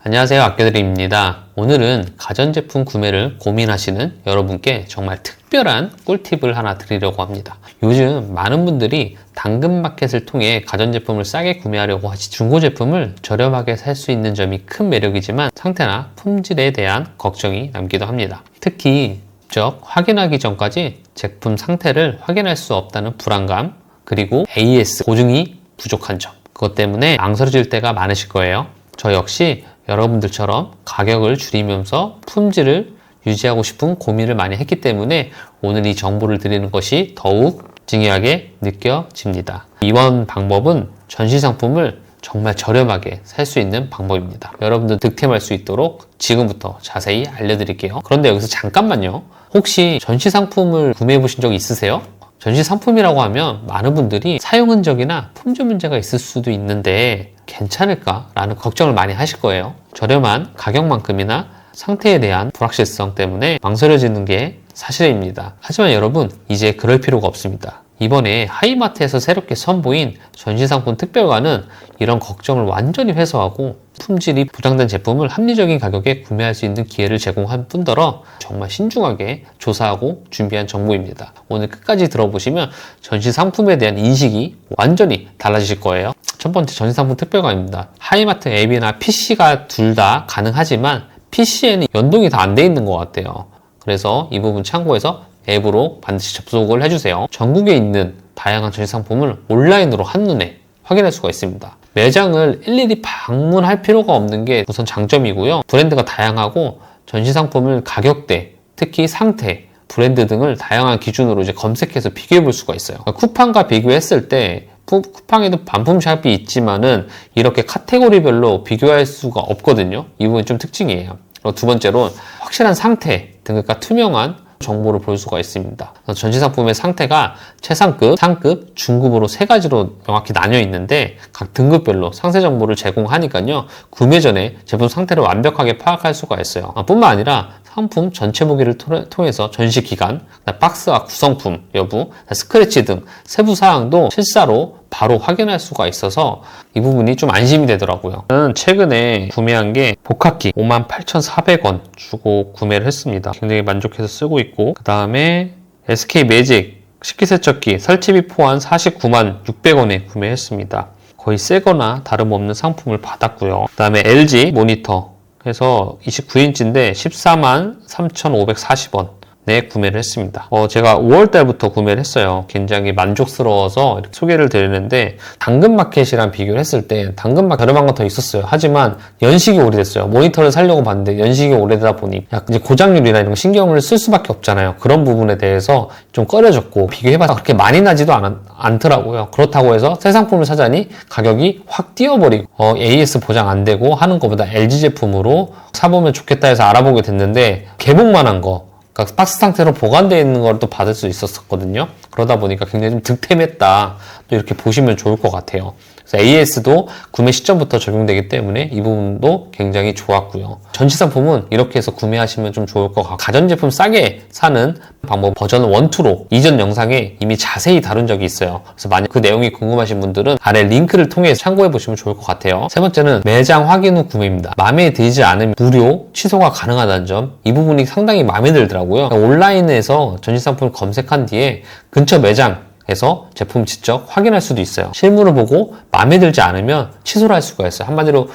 안녕하세요, 아껴드림입니다. 오늘은 가전제품 구매를 고민하시는 여러분께 정말 특별한 꿀팁을 하나 드리려고 합니다. 요즘 많은 분들이 당근마켓을 통해 가전제품을 싸게 구매하려고 하시 중고제품을 저렴하게 살 수 있는 점이 큰 매력이지만 상태나 품질에 대한 걱정이 남기도 합니다. 특히 직접 확인하기 전까지 제품 상태를 확인할 수 없다는 불안감, 그리고 AS 보증이 부족한 점, 그것 때문에 망설여질 때가 많으실 거예요. 저 역시 여러분들처럼 가격을 줄이면서 품질을 유지하고 싶은 고민을 많이 했기 때문에 오늘 이 정보를 드리는 것이 더욱 중요하게 느껴집니다. 이번 방법은 전시 상품을 정말 저렴하게 살 수 있는 방법입니다. 여러분들 득템할 수 있도록 지금부터 자세히 알려드릴게요. 그런데 여기서 잠깐만요. 혹시 전시 상품을 구매해 보신 적 있으세요? 전시 상품이라고 하면 많은 분들이 사용 흔적이나 품질 문제가 있을 수도 있는데 괜찮을까? 라는 걱정을 많이 하실 거예요. 저렴한 가격만큼이나 상태에 대한 불확실성 때문에 망설여지는 게 사실입니다. 하지만 여러분, 이제 그럴 필요가 없습니다. 이번에 하이마트에서 새롭게 선보인 전시상품 특별관은 이런 걱정을 완전히 해소하고 품질이 보장된 제품을 합리적인 가격에 구매할 수 있는 기회를 제공한 뿐더러 정말 신중하게 조사하고 준비한 정보입니다. 오늘 끝까지 들어보시면 전시상품에 대한 인식이 완전히 달라지실 거예요. 첫 번째, 전시상품 특별관입니다. 하이마트 앱이나 PC가 둘 다 가능하지만 PC에는 연동이 다 안 돼 있는 것 같아요. 그래서 이 부분 참고해서 앱으로 반드시 접속을 해주세요. 전국에 있는 다양한 전시 상품을 온라인으로 한눈에 확인할 수가 있습니다. 매장을 일일이 방문할 필요가 없는 게 우선 장점이고요. 브랜드가 다양하고 전시 상품을 가격대, 특히 상태, 브랜드 등을 다양한 기준으로 이제 검색해서 비교해 볼 수가 있어요. 쿠팡과 비교했을 때 쿠팡에도 반품샵이 있지만은 이렇게 카테고리별로 비교할 수가 없거든요. 이 부분이 좀 특징이에요. 그리고 두 번째로 확실한 상태 등급과 투명한 정보를 볼 수가 있습니다. 전시 상품의 상태가 최상급, 상급, 중급으로 세 가지로 명확히 나뉘어 있는데 각 등급별로 상세 정보를 제공하니까요. 구매 전에 제품 상태를 완벽하게 파악할 수가 있어요. 뿐만 아니라 상품 전체 보기를 통해서 전시 기간, 박스와 구성품 여부, 스크래치 등 세부 사항도 실사로 바로 확인할 수가 있어서 이 부분이 좀 안심이 되더라고요. 저는 최근에 구매한 게 복합기 58,400원 주고 구매를 했습니다. 굉장히 만족해서 쓰고 있고, 그 다음에 SK 매직 식기세척기 설치비 포함 49만 600원에 구매했습니다. 거의 새거나 다름없는 상품을 받았고요. 그 다음에 LG 모니터 해서 29인치인데 14만 3,540원 네, 구매를 했습니다. 제가 5월달부터 구매를 했어요. 굉장히 만족스러워서 이렇게 소개를 드리는데, 당근마켓이랑 비교를 했을 때 당근마켓 저렴한 건 더 있었어요. 하지만 연식이 오래됐어요. 모니터를 사려고 봤는데 연식이 오래되다 보니 약간 이제 고장률이나 이런 거 신경을 쓸 수밖에 없잖아요. 그런 부분에 대해서 좀 꺼려졌고, 비교해봐서 그렇게 많이 나지도 않더라고요. 그렇다고 해서 새 상품을 사자니 가격이 확 뛰어버리고 AS 보장 안 되고 하는 것보다 LG 제품으로 사보면 좋겠다 해서 알아보게 됐는데, 개봉만 한 거, 그러니까 박스 상태로 보관되어 있는 걸 또 받을 수 있었거든요. 그러다 보니까 굉장히 좀 득템했다. 또 이렇게 보시면 좋을 것 같아요. 그래서 AS도 구매 시점부터 적용되기 때문에 이 부분도 굉장히 좋았고요. 전시 상품은 이렇게 해서 구매하시면 좀 좋을 것 같고, 가전제품 싸게 사는 방법 버전 1, 2로 이전 영상에 이미 자세히 다룬 적이 있어요. 그래서 만약 그 내용이 궁금하신 분들은 아래 링크를 통해 참고해 보시면 좋을 것 같아요. 세 번째는 매장 확인 후 구매입니다. 마음에 들지 않으면 무료 취소가 가능하다는 점, 이 부분이 상당히 마음에 들더라고요. 온라인에서 전시 상품을 검색한 뒤에 근처 매장에서 제품 직접 확인할 수도 있어요. 실물을 보고 마음에 들지 않으면 취소를 할 수가 있어요. 한마디로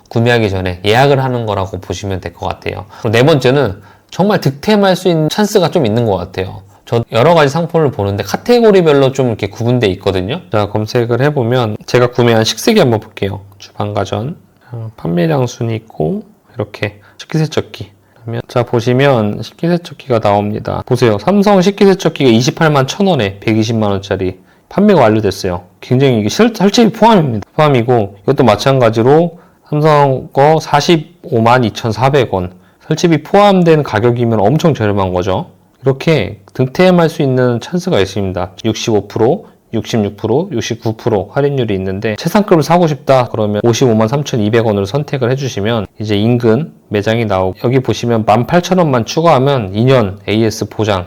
구매하기 전에 예약을 하는 거라고 보시면 될 것 같아요. 그리고 네 번째는 정말 득템할 수 있는 찬스가 좀 있는 것 같아요. 저 여러 가지 상품을 보는데 카테고리별로 좀 이렇게 구분되어 있거든요. 자, 검색을 해보면 제가 구매한 식세기 한번 볼게요. 주방가전, 판매량 순위 있고, 이렇게 식기세척기. 자, 보시면 식기세척기가 나옵니다. 보세요. 삼성 식기세척기가 28만 1,000원에 120만원짜리 판매가 완료됐어요. 굉장히 이게 설치비 포함입니다. 포함이고, 이것도 마찬가지로 삼성 거 45만 2,400원. 설치비 포함된 가격이면 엄청 저렴한 거죠. 이렇게 득템할 수 있는 찬스가 있습니다. 65%, 66%, 69% 할인율이 있는데, 최상급을 사고 싶다 그러면 55만 3,200원으로 선택을 해주시면 이제 인근 매장이 나오고, 여기 보시면 18,000원만 추가하면 2년 AS 보장이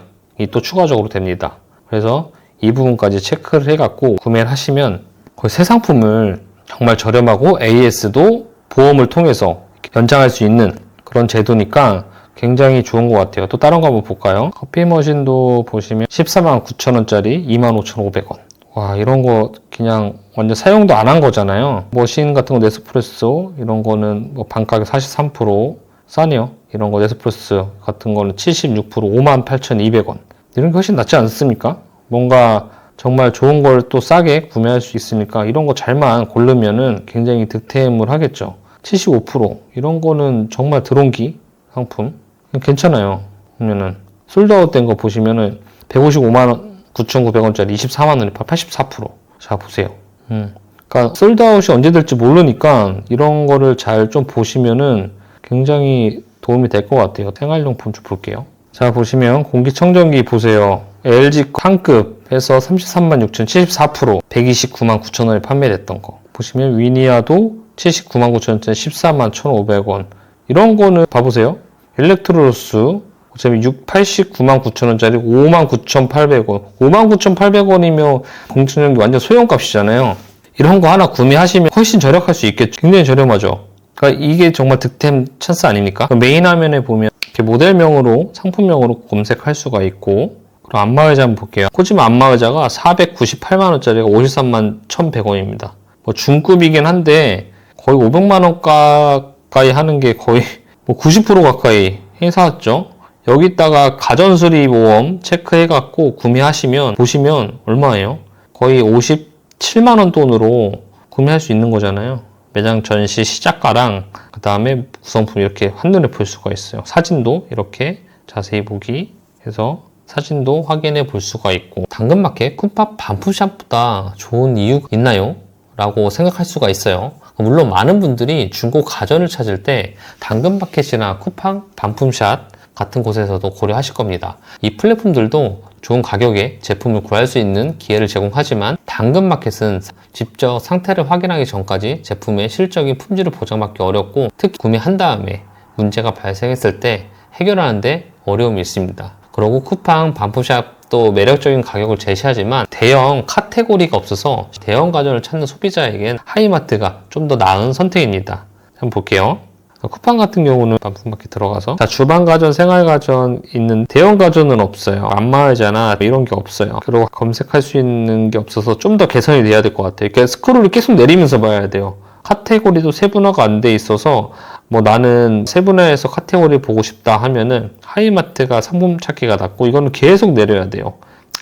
또 추가적으로 됩니다. 그래서 이 부분까지 체크를 해갖고 구매를 하시면 거의 새 상품을 정말 저렴하고 AS도 보험을 통해서 연장할 수 있는 그런 제도니까 굉장히 좋은 것 같아요. 또 다른 거 한번 볼까요? 커피 머신도 보시면 149,000원짜리 25,500원. 와, 이런 거 그냥 완전 사용도 안 한 거잖아요. 머신 같은 거 네스프레소 이런 거는 뭐 반가격 43% 싸네요. 이런 거 네스프레소 같은 거는 76% 58,200원. 이런 게 훨씬 낫지 않습니까? 뭔가 정말 좋은 걸 또 싸게 구매할 수 있으니까 이런 거 잘만 고르면은 굉장히 득템을 하겠죠. 75% 이런 거는 정말 드론기 상품 괜찮아요. 보면은 솔드아웃 된 거 보시면은 155만 9,900원짜리 24만원에 84%. 자, 보세요. 그러니까 솔드아웃이 언제 될지 모르니까 이런 거를 잘 좀 보시면은 굉장히 도움이 될 것 같아요. 생활용품 좀 볼게요. 자, 보시면 공기청정기 보세요. LG 상급에서 33만 6천 74% 129만 9천원에 판매됐던 거 보시면 위니아도 79만 9천원짜리 14만 1,500원 이런 거는 봐보세요. 일렉트로로스 어차피 89만 9천원짜리 5만 9,800원 5만 9,800원이면 공기청정기 완전 소형값이잖아요. 이런 거 하나 구매하시면 훨씬 절약할 수 있겠죠. 굉장히 저렴하죠. 그러니까 이게 정말 득템 찬스 아닙니까? 메인 화면에 보면 이렇게 모델명으로 상품명으로 검색할 수가 있고 그럼 안마의자 한번 볼게요. 코지마 안마의자가 498만원짜리가 53만 1,100원입니다. 뭐 중급이긴 한데 거의 500만원 가까이 하는 게 거의 뭐 90% 가까이 해사왔죠. 여기다가 가전수리보험 체크해갖고 구매하시면 보시면 얼마예요? 거의 57만원 돈으로 구매할 수 있는 거잖아요. 매장 전시 시작가랑 그 다음에 구성품 이렇게 한눈에 볼 수가 있어요. 사진도 이렇게 자세히 보기 해서 사진도 확인해 볼 수가 있고 당근마켓 쿤팝 반품샵보다 좋은 이유가 있나요? 라고 생각할 수가 있어요. 물론 많은 분들이 중고 가전을 찾을 때 당근마켓이나 쿠팡 반품샵 같은 곳에서도 고려하실 겁니다. 이 플랫폼들도 좋은 가격에 제품을 구할 수 있는 기회를 제공하지만 당근마켓은 직접 상태를 확인하기 전까지 제품의 실적인 품질을 보장받기 어렵고 특히 구매한 다음에 문제가 발생했을 때 해결하는 데 어려움이 있습니다. 그리고 쿠팡 반품샵도 매력적인 가격을 제시하지만 대형 카테고리가 없어서 대형 가전을 찾는 소비자에겐 하이마트가 좀 더 나은 선택입니다. 한번 볼게요. 쿠팡 같은 경우는 반품마켓 들어가서 자, 주방가전, 생활가전 있는 대형 가전은 없어요. 안마의자나 이런 게 없어요. 그리고 검색할 수 있는 게 없어서 좀 더 개선이 돼야 될 것 같아요. 그러니까 스크롤을 계속 내리면서 봐야 돼요. 카테고리도 세분화가 안 돼 있어서 뭐 나는 세분화해서 카테고리 보고 싶다 하면은 하이마트가 상품 찾기가 낫고 이거는 계속 내려야 돼요.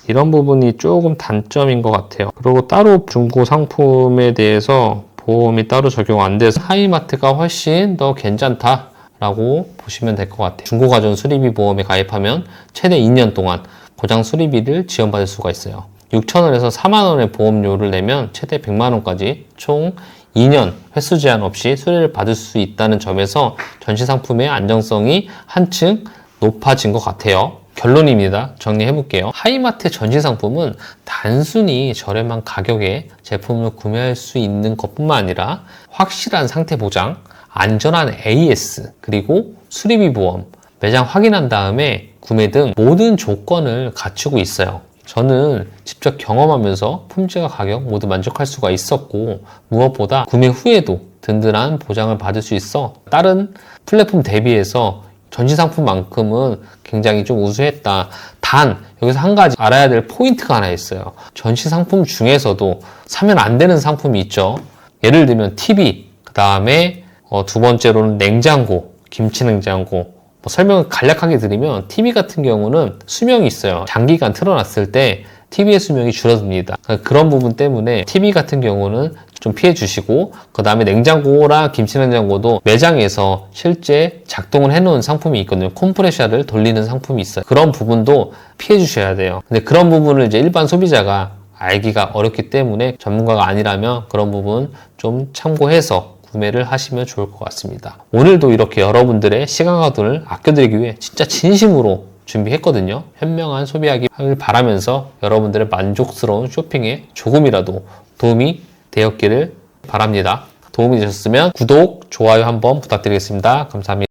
이런 부분이 조금 단점인 것 같아요. 그리고 따로 중고 상품에 대해서 보험이 따로 적용 안 돼서 하이마트가 훨씬 더 괜찮다라고 보시면 될 것 같아요. 중고가전 수리비 보험에 가입하면 최대 2년 동안 고장 수리비를 지원받을 수가 있어요. 6,000원에서 4만원의 보험료를 내면 최대 100만원까지 총 2년 횟수 제한 없이 수리를 받을 수 있다는 점에서 전시 상품의 안정성이 한층 높아진 것 같아요. 결론입니다. 정리해 볼게요. 하이마트 전시 상품은 단순히 저렴한 가격에 제품을 구매할 수 있는 것뿐만 아니라 확실한 상태 보장, 안전한 AS, 그리고 수리비 보험, 매장 확인한 다음에 구매 등 모든 조건을 갖추고 있어요. 저는 직접 경험하면서 품질과 가격 모두 만족할 수가 있었고 무엇보다 구매 후에도 든든한 보장을 받을 수 있어 다른 플랫폼 대비해서 전시 상품만큼은 굉장히 좀 우수했다. 단 여기서 한 가지 알아야 될 포인트가 하나 있어요. 전시 상품 중에서도 사면 안 되는 상품이 있죠. 예를 들면 TV, 그 다음에 두 번째로는 냉장고, 김치 냉장고. 설명을 간략하게 드리면 TV 같은 경우는 수명이 있어요. 장기간 틀어놨을 때 TV의 수명이 줄어듭니다. 그런 부분 때문에 TV 같은 경우는 좀 피해 주시고 그 다음에 냉장고랑 김치냉장고도 매장에서 실제 작동을 해놓은 상품이 있거든요. 컴프레셔를 돌리는 상품이 있어요. 그런 부분도 피해 주셔야 돼요. 근데 그런 부분을 이제 일반 소비자가 알기가 어렵기 때문에 전문가가 아니라면 그런 부분 좀 참고해서 구매를 하시면 좋을 것 같습니다. 오늘도 이렇게 여러분들의 시간과 돈을 아껴드리기 위해 진짜 진심으로 준비했거든요. 현명한 소비하기 바라면서 여러분들의 만족스러운 쇼핑에 조금이라도 도움이 되었기를 바랍니다. 도움이 되셨으면 구독, 좋아요 한번 부탁드리겠습니다. 감사합니다.